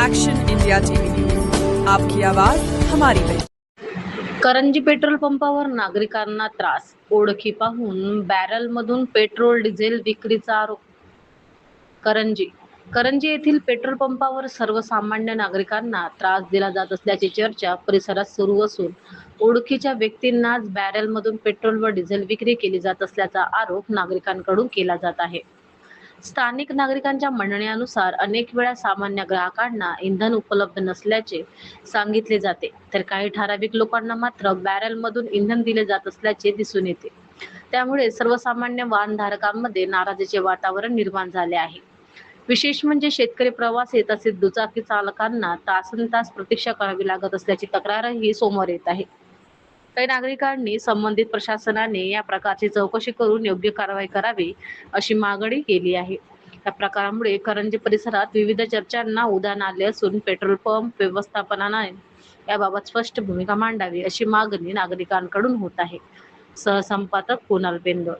Action India TV news, आपकी आवाज हमारी पहचान। करंजी पेट्रोल पंपावर नागरिकांना त्रास, ओळखी पाहून बॅरलमधून पेट्रोल डिझेल विक्रीचा आरोप। करंजी येथील पेट्रोल पंपावर सर्वसामान्य नागरिकांना त्रास दिला जात असल्याची चर्चा परिसरात सुरू असून ओळखीच्या व्यक्तींनाच बॅरलमधून पेट्रोल व डिझेल विक्री केली जात असल्याचा आरोप नागरिकांकडून केला जात आहे। स्थानिक नागरिकांच्या म्हणण्यानुसार अनेक वेळा सामान्य ग्राहकांना इंधन उपलब्ध नसल्याचे सांगितले जाते, तर काही ठराविक लोकांना मात्र बॅरलमधून इंधन दिले जात असल्याचे दिसून येते। त्यामुळे सर्वसामान्य वाहनधारकांमध्ये नाराजीचे वातावरण निर्माण झाले आहे। विशेष म्हणजे शेतकरी प्रवासी तसेच दुचाकी चालकांना तासनतास प्रतीक्षा करावी लागत असल्याची तक्रारही समोर येत आहे। काही नागरिकांनी संबंधित प्रशासनाने या प्रकारची चौकशी करून योग्य कारवाई करावी अशी मागणी केली आहे। या प्रकारामुळे करंजी परिसरात विविध चर्चांना उधाण आले असून पेट्रोल पंप व्यवस्थापनाने याबाबत स्पष्ट भूमिका मांडावी अशी मागणी नागरिकांकडून होत आहे। सहसंपादक कुणाल बेंदोळ।